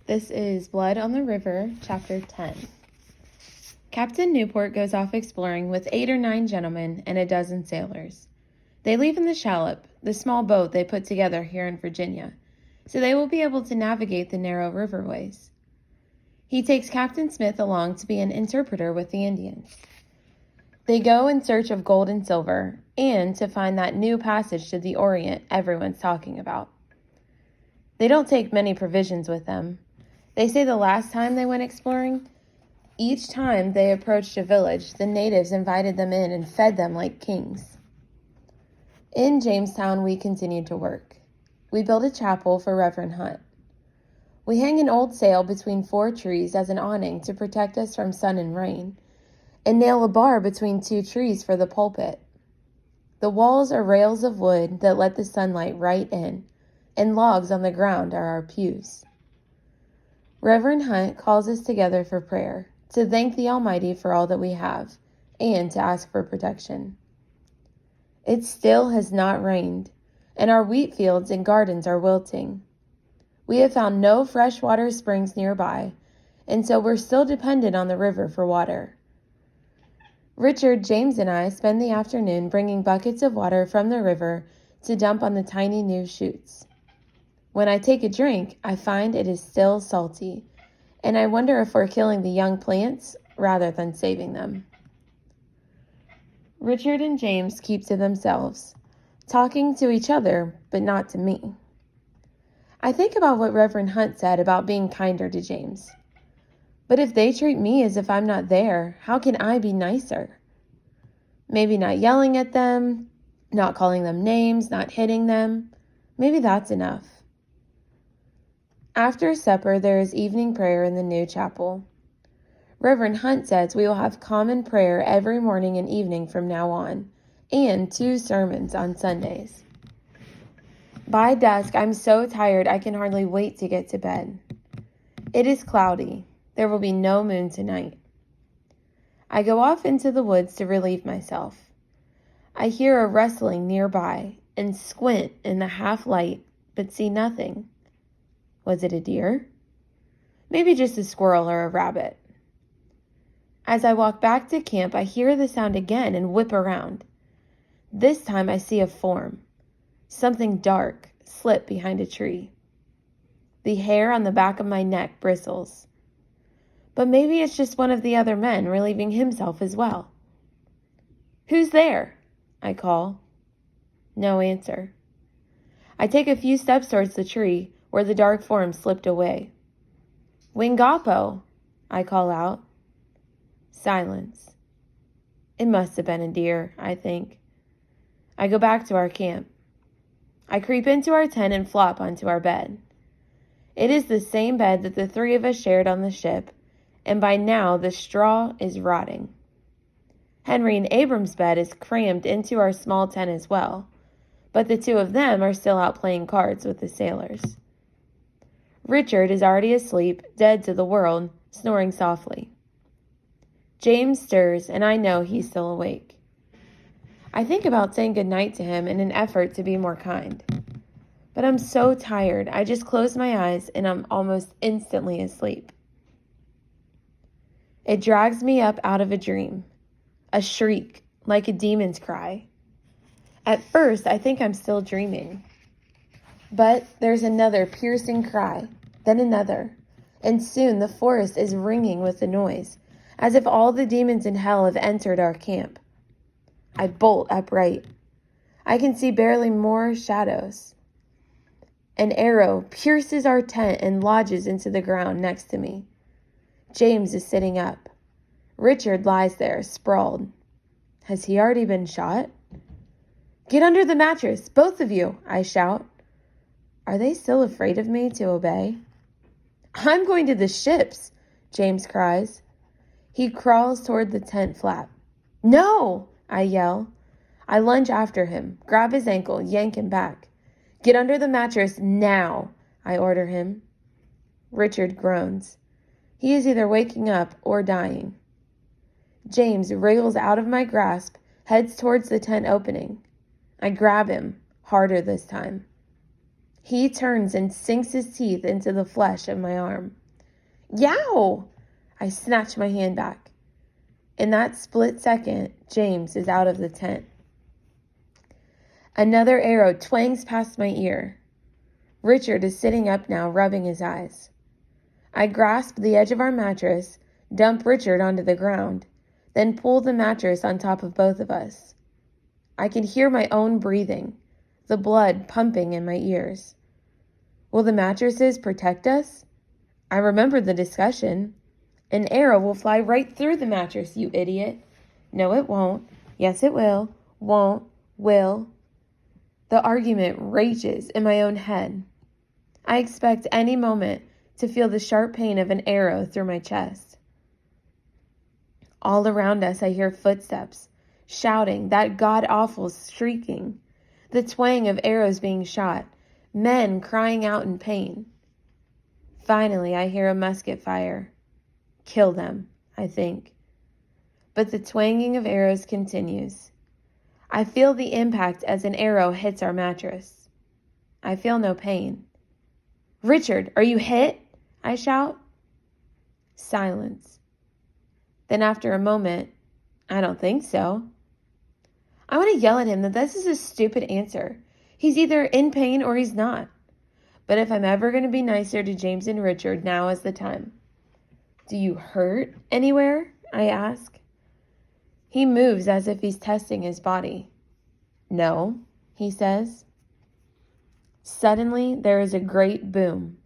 This is Blood on the River, Chapter 10. Captain Newport goes off exploring with 8 or 9 gentlemen and a dozen sailors. They leave in the shallop, the small boat they put together here in Virginia, so they will be able to navigate the narrow riverways. He takes Captain Smith along to be an interpreter with the Indians. They go in search of gold and silver, and to find that new passage to the Orient everyone's talking about. They don't take many provisions with them. They say the last time they went exploring, each time they approached a village, the natives invited them in and fed them like kings. In Jamestown, we continued to work. We built a chapel for Reverend Hunt. We hang an old sail between 4 trees as an awning to protect us from sun and rain, and nail a bar between 2 trees for the pulpit. The walls are rails of wood that let the sunlight right in, and logs on the ground are our pews. Reverend Hunt calls us together for prayer, to thank the Almighty for all that we have, and to ask for protection. It still has not rained, and our wheat fields and gardens are wilting. We have found no freshwater springs nearby, and so we're still dependent on the river for water. Richard, James, and I spend the afternoon bringing buckets of water from the river to dump on the tiny new chutes. When I take a drink, I find it is still salty, and I wonder if we're killing the young plants rather than saving them. Richard and James keep to themselves, talking to each other, but not to me. I think about what Reverend Hunt said about being kinder to James. But if they treat me as if I'm not there, how can I be nicer? Maybe not yelling at them, not calling them names, not hitting them. Maybe that's enough. After supper, there is evening prayer in the new chapel. Reverend Hunt says we will have common prayer every morning and evening from now on, and 2 sermons on Sundays. By dusk, I'm so tired I can hardly wait to get to bed. It is cloudy. There will be no moon tonight. I go off into the woods to relieve myself. I hear a rustling nearby and squint in the half light, but see nothing. Was it a deer? Maybe just a squirrel or a rabbit. As I walk back to camp, I hear the sound again and whip around. This time I see a form, something dark, slip behind a tree. The hair on the back of my neck bristles. But maybe it's just one of the other men relieving himself as well. "Who's there?" I call. No answer. I take a few steps towards the tree where the dark form slipped away. "Wingapo," I call out. Silence. It must have been a deer, I think. I go back to our camp. I creep into our tent and flop onto our bed. It is the same bed that the 3 of us shared on the ship, and by now the straw is rotting. Henry and Abram's bed is crammed into our small tent as well, but the 2 of them are still out playing cards with the sailors. Richard is already asleep, dead to the world, snoring softly. James stirs, and I know he's still awake. I think about saying goodnight to him in an effort to be more kind. But I'm so tired, I just close my eyes and I'm almost instantly asleep. It drags me up out of a dream, a shriek, like a demon's cry. At first, I think I'm still dreaming. But there's another piercing cry, then another, and soon the forest is ringing with the noise, as if all the demons in hell have entered our camp. I bolt upright. I can see barely more shadows. An arrow pierces our tent and lodges into the ground next to me. James is sitting up. Richard lies there, sprawled. Has he already been shot? "Get under the mattress, both of you," I shout. Are they still afraid of me to obey? "I'm going to the ships," James cries. He crawls toward the tent flap. "No!" I yell. I lunge after him, grab his ankle, yank him back. "Get under the mattress now," I order him. Richard groans. He is either waking up or dying. James wriggles out of my grasp, heads towards the tent opening. I grab him, harder this time. He turns and sinks his teeth into the flesh of my arm. Yow! I snatch my hand back. In that split second, James is out of the tent. Another arrow twangs past my ear. Richard is sitting up now, rubbing his eyes. I grasp the edge of our mattress, dump Richard onto the ground, then pull the mattress on top of both of us. I can hear my own breathing, the blood pumping in my ears. Will the mattresses protect us? I remember the discussion. An arrow will fly right through the mattress, you idiot. No, it won't. Yes, it will. Won't. Will. The argument rages in my own head. I expect any moment to feel the sharp pain of an arrow through my chest. All around us I hear footsteps, shouting, that god-awful shrieking, the twang of arrows being shot, men crying out in pain. Finally, I hear a musket fire. Kill them, I think. But the twanging of arrows continues. I feel the impact as an arrow hits our mattress. I feel no pain. Richard, are you hit? I shout. Silence. Then after a moment, I don't think so. I want to yell at him that this is a stupid answer. He's either in pain or he's not. But if I'm ever going to be nicer to James and Richard, now is the time. Do you hurt anywhere? I ask. He moves as if he's testing his body. No, he says. Suddenly, there is a great boom.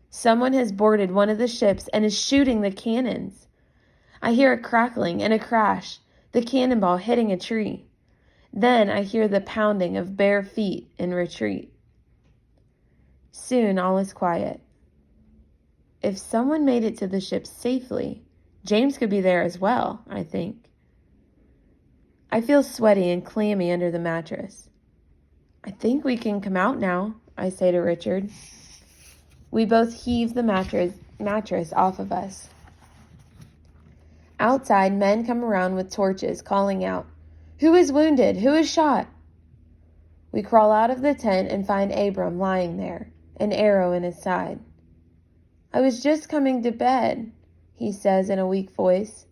Someone has boarded one of the ships and is shooting the cannons. I hear a crackling and a crash, the cannonball hitting a tree. Then I hear the pounding of bare feet in retreat. Soon all is quiet. If someone made it to the ship safely, James could be there as well, I think. I feel sweaty and clammy under the mattress. I think we can come out now, I say to Richard. We both heave the mattress off of us. Outside, men come around with torches, calling out, "Who is wounded? Who is shot?" We crawl out of the tent and find Abram lying there, an arrow in his side. I was just coming to bed, he says in a weak voice.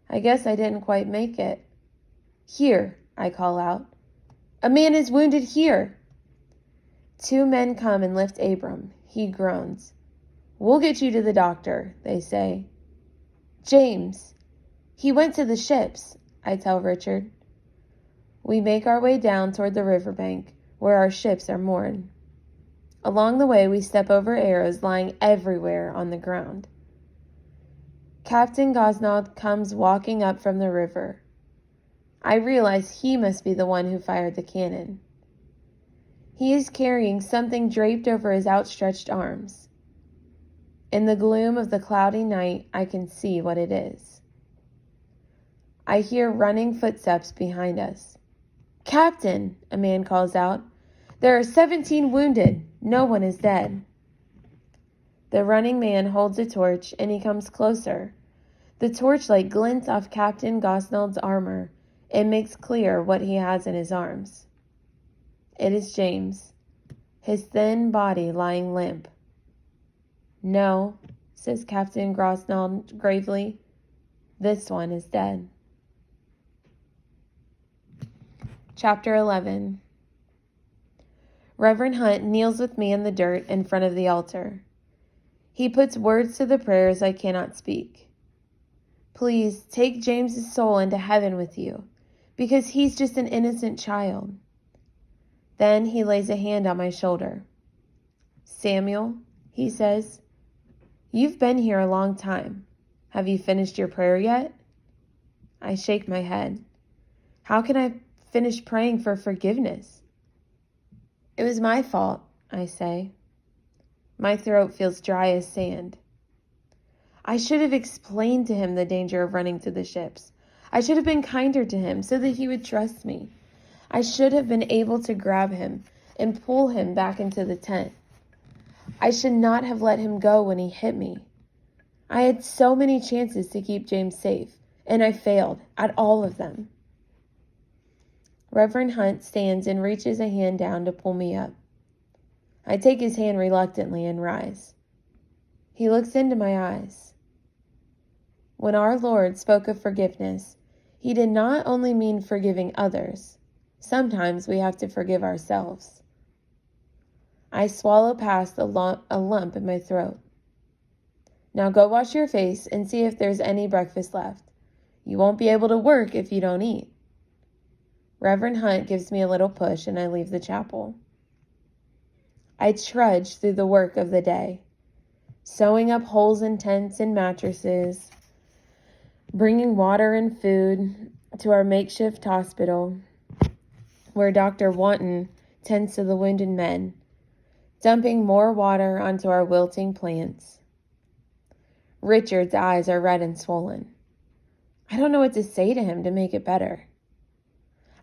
I guess I didn't quite make it. Here, I call out. A man is wounded here. 2 men come and lift Abram. He groans. We'll get you to the doctor, they say. James. He went to the ships, I tell Richard. We make our way down toward the riverbank, where our ships are moored. Along the way, we step over arrows lying everywhere on the ground. Captain Gosnold comes walking up from the river. I realize he must be the one who fired the cannon. He is carrying something draped over his outstretched arms. In the gloom of the cloudy night, I can see what it is. I hear running footsteps behind us. Captain, a man calls out. There are 17 wounded. No one is dead. The running man holds a torch and he comes closer. The torchlight glints off Captain Gosnold's armor and makes clear what he has in his arms. It is James, his thin body lying limp. No, says Captain Gosnold gravely, this one is dead. Chapter 11. Reverend Hunt kneels with me in the dirt in front of the altar. He puts words to the prayers I cannot speak. Please take James's soul into heaven with you, because he's just an innocent child. Then he lays a hand on my shoulder. Samuel, he says, you've been here a long time. Have you finished your prayer yet? I shake my head. How can I finish praying for forgiveness? It was my fault, I say. My throat feels dry as sand. I should have explained to him the danger of running to the ships. I should have been kinder to him so that he would trust me. I should have been able to grab him and pull him back into the tent. I should not have let him go when he hit me. I had so many chances to keep James safe, and I failed at all of them. Reverend Hunt stands and reaches a hand down to pull me up. I take his hand reluctantly and rise. He looks into my eyes. When our Lord spoke of forgiveness, he did not only mean forgiving others. Sometimes we have to forgive ourselves. I swallow past a lump in my throat. Now go wash your face and see if there's any breakfast left. You won't be able to work if you don't eat. Reverend Hunt gives me a little push and I leave the chapel. I trudge through the work of the day, sewing up holes in tents and mattresses, bringing water and food to our makeshift hospital, where Dr. Wanton tends to the wounded men, dumping more water onto our wilting plants. Richard's eyes are red and swollen. I don't know what to say to him to make it better.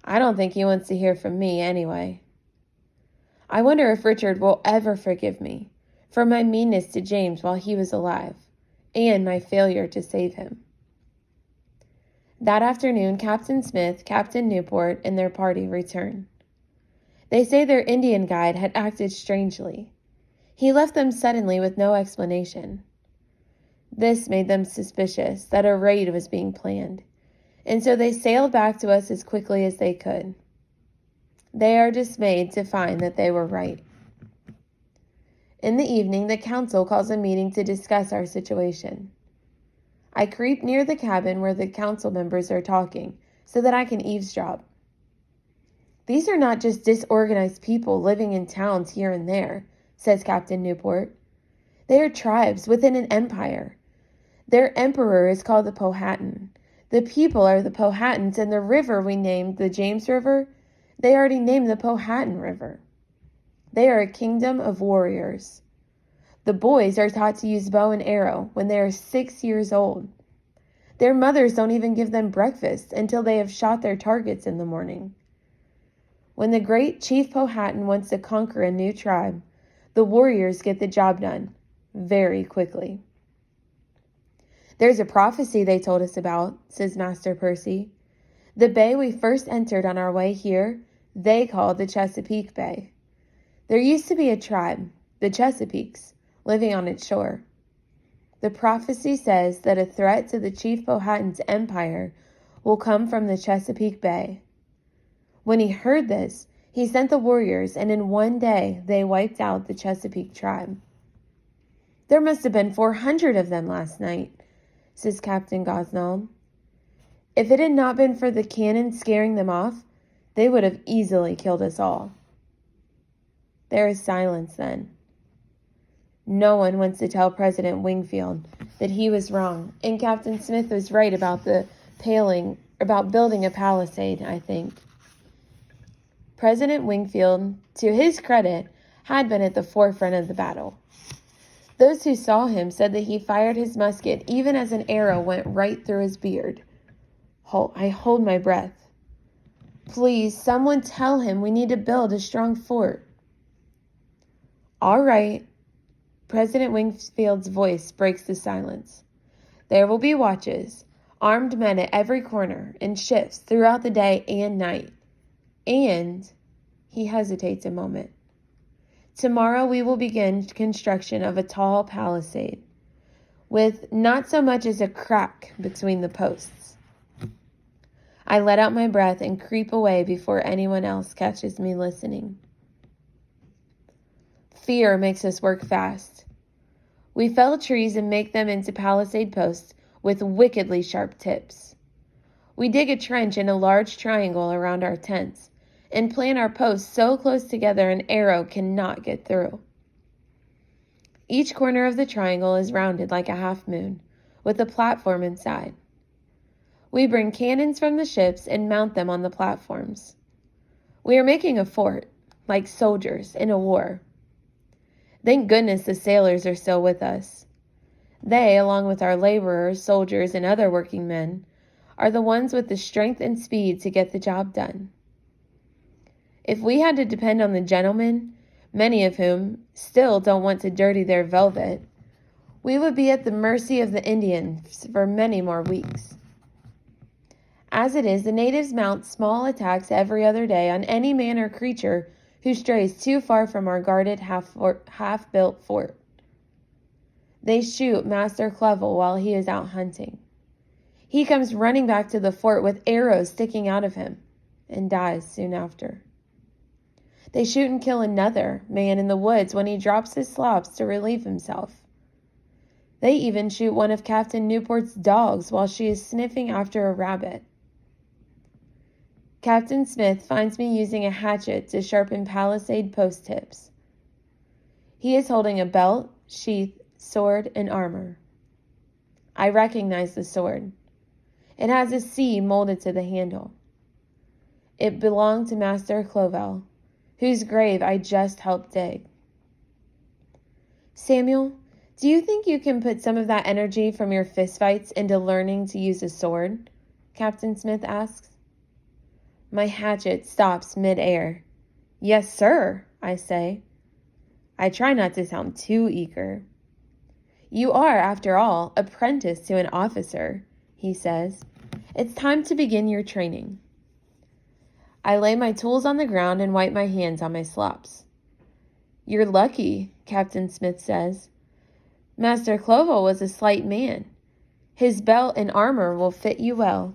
I don't think he wants to hear from me anyway. I wonder if Richard will ever forgive me for my meanness to James while he was alive, and my failure to save him. That afternoon, Captain Smith, Captain Newport, and their party return. They say their Indian guide had acted strangely. He left them suddenly with no explanation. This made them suspicious that a raid was being planned, and so they sailed back to us as quickly as they could. They are dismayed to find that they were right. In the evening, the council calls a meeting to discuss our situation. I creep near the cabin where the council members are talking so that I can eavesdrop. These are not just disorganized people living in towns here and there, says Captain Newport. They are tribes within an empire. Their emperor is called the Powhatan. The people are the Powhatans, and the river we named the James River, they already named the Powhatan River. They are a kingdom of warriors. The boys are taught to use bow and arrow when they are 6 years old. Their mothers don't even give them breakfast until they have shot their targets in the morning. When the great Chief Powhatan wants to conquer a new tribe, the warriors get the job done very quickly. There's a prophecy they told us about, says Master Percy. The bay we first entered on our way here, they called the Chesapeake Bay. There used to be a tribe, the Chesapeakes, living on its shore. The prophecy says that a threat to the Chief Powhatan's empire will come from the Chesapeake Bay. When he heard this, he sent the warriors, and in one day they wiped out the Chesapeake tribe. There must have been 400 of them last night, says Captain Gosnold. If it had not been for the cannon scaring them off, they would have easily killed us all. There is silence then. No one wants to tell President Wingfield that he was wrong, and Captain Smith was right about building a palisade, I think. President Wingfield, to his credit, had been at the forefront of the battle. Those who saw him said that he fired his musket even as an arrow went right through his beard. I hold my breath. Please, someone tell him we need to build a strong fort. All right. President Wingfield's voice breaks the silence. There will be watches, armed men at every corner, in shifts throughout the day and night. And, he hesitates a moment. Tomorrow we will begin construction of a tall palisade, with not so much as a crack between the posts. I let out my breath and creep away before anyone else catches me listening. Fear makes us work fast. We fell trees and make them into palisade posts with wickedly sharp tips. We dig a trench in a large triangle around our tents and plant our posts so close together an arrow cannot get through. Each corner of the triangle is rounded like a half moon, with a platform inside. We bring cannons from the ships and mount them on the platforms. We are making a fort, like soldiers in a war. Thank goodness the sailors are still with us. They, along with our laborers, soldiers, and other working men, are the ones with the strength and speed to get the job done. If we had to depend on the gentlemen, many of whom still don't want to dirty their velvet, we would be at the mercy of the Indians for many more weeks. As it is, the natives mount small attacks every other day on any man or creature who strays too far from our guarded half-built fort. They shoot Master Clevel while he is out hunting. He comes running back to the fort with arrows sticking out of him and dies soon after. They shoot and kill another man in the woods when he drops his slops to relieve himself. They even shoot one of Captain Newport's dogs while she is sniffing after a rabbit. Captain Smith finds me using a hatchet to sharpen palisade post tips. He is holding a belt, sheath, sword, and armor. I recognize the sword. It has a C molded to the handle. It belonged to Master Clevel, whose grave I just helped dig. Samuel, do you think you can put some of that energy from your fistfights into learning to use a sword? Captain Smith asks. My hatchet stops mid-air. Yes, sir, I say. I try not to sound too eager. You are, after all, apprentice to an officer, he says. It's time to begin your training. I lay my tools on the ground and wipe my hands on my slops. You're lucky, Captain Smith says. Master Clevel was a slight man. His belt and armor will fit you well.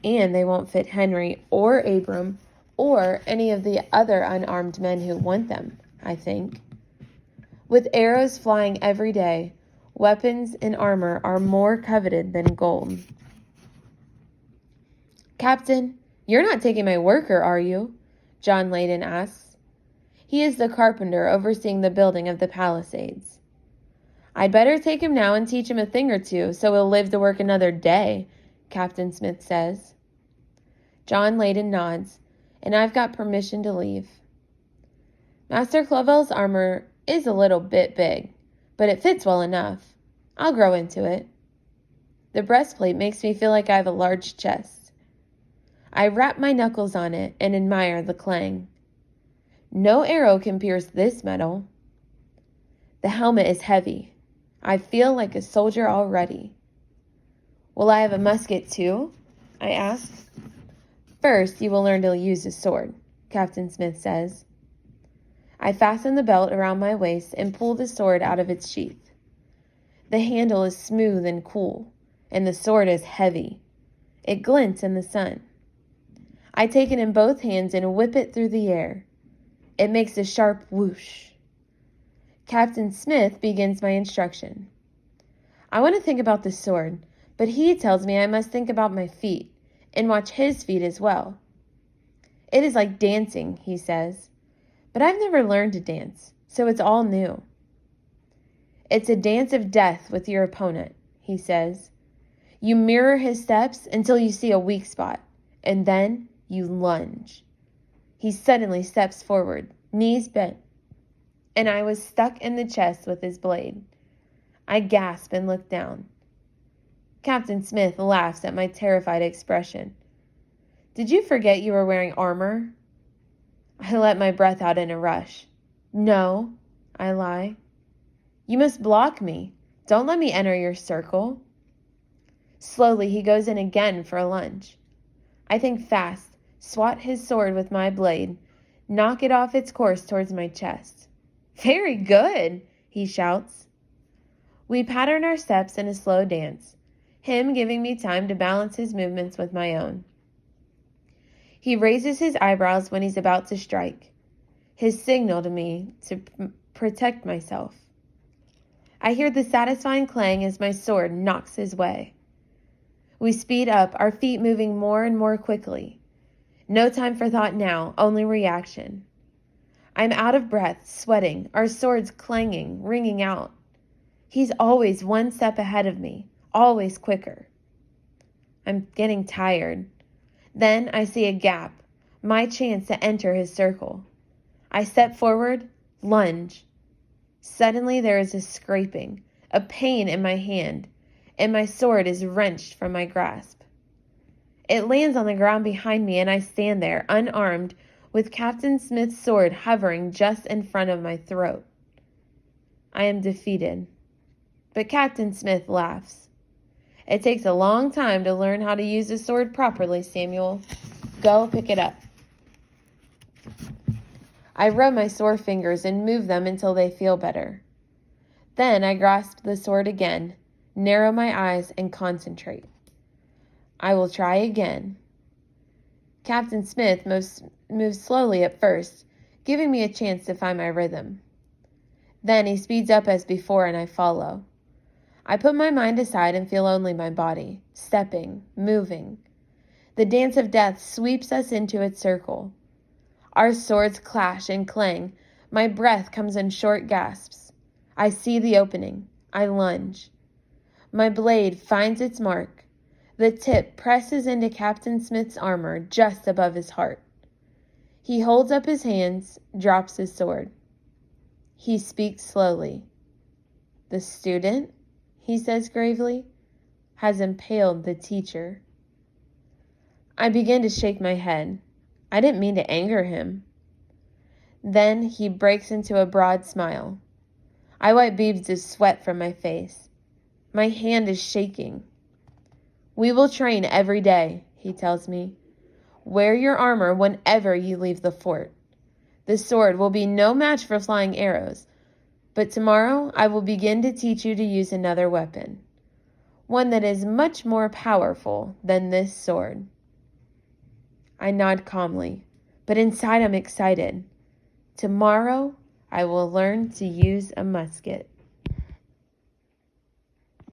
And they won't fit Henry or Abram or any of the other unarmed men who want them, I think. With arrows flying every day, weapons and armor are more coveted than gold. Captain, you're not taking my worker, are you? John Layden asks. He is the carpenter overseeing the building of the palisades. I'd better take him now and teach him a thing or two so he'll live to work another day, Captain Smith says. John Layden nods, and I've got permission to leave. Master Clevel's armor is a little bit big, but it fits well enough. I'll grow into it. The breastplate makes me feel like I have a large chest. I rap my knuckles on it and admire the clang. No arrow can pierce this metal. The helmet is heavy. I feel like a soldier already. Will I have a musket too? I ask. First, you will learn to use a sword, Captain Smith says. I fasten the belt around my waist and pull the sword out of its sheath. The handle is smooth and cool, and the sword is heavy. It glints in the sun. I take it in both hands and whip it through the air. It makes a sharp whoosh. Captain Smith begins my instruction. I want to think about the sword, but he tells me I must think about my feet and watch his feet as well. It is like dancing, he says, but I've never learned to dance, so it's all new. It's a dance of death with your opponent, he says. You mirror his steps until you see a weak spot, and then you lunge. He suddenly steps forward, knees bent, and I was stuck in the chest with his blade. I gasp and look down. Captain Smith laughs at my terrified expression. Did you forget you were wearing armor? I let my breath out in a rush. No, I lie. You must block me. Don't let me enter your circle. Slowly, he goes in again for a lunge. I think fast, swat his sword with my blade, knock it off its course towards my chest. Very good, he shouts. We pattern our steps in a slow dance, him giving me time to balance his movements with my own. He raises his eyebrows when he's about to strike, his signal to me to protect myself. I hear the satisfying clang as my sword knocks his way. We speed up, our feet moving more and more quickly. No time for thought now, only reaction. I'm out of breath, sweating, our swords clanging, ringing out. He's always one step ahead of me, always quicker. I'm getting tired. Then I see a gap, my chance to enter his circle. I step forward, lunge. Suddenly there is a scraping, a pain in my hand, and my sword is wrenched from my grasp. It lands on the ground behind me, and I stand there, unarmed, with Captain Smith's sword hovering just in front of my throat. I am defeated. But Captain Smith laughs. It takes a long time to learn how to use a sword properly, Samuel. Go pick it up. I rub my sore fingers and move them until they feel better. Then I grasp the sword again, narrow my eyes, and concentrate. I will try again. Captain Smith moves slowly at first, giving me a chance to find my rhythm. Then he speeds up as before, and I follow. I put my mind aside and feel only my body, stepping, moving. The dance of death sweeps us into its circle. Our swords clash and clang. My breath comes in short gasps. I see the opening. I lunge. My blade finds its mark. The tip presses into Captain Smith's armor just above his heart. He holds up his hands, drops his sword. He speaks slowly. "The student," he says gravely, "has impaled the teacher." I begin to shake my head. I didn't mean to anger him. Then he breaks into a broad smile. I wipe beads of sweat from my face. My hand is shaking. "We will train every day," he tells me. "Wear your armor whenever you leave the fort. The sword will be no match for flying arrows, but tomorrow I will begin to teach you to use another weapon, one that is much more powerful than this sword." I nod calmly, but inside I'm excited. Tomorrow I will learn to use a musket.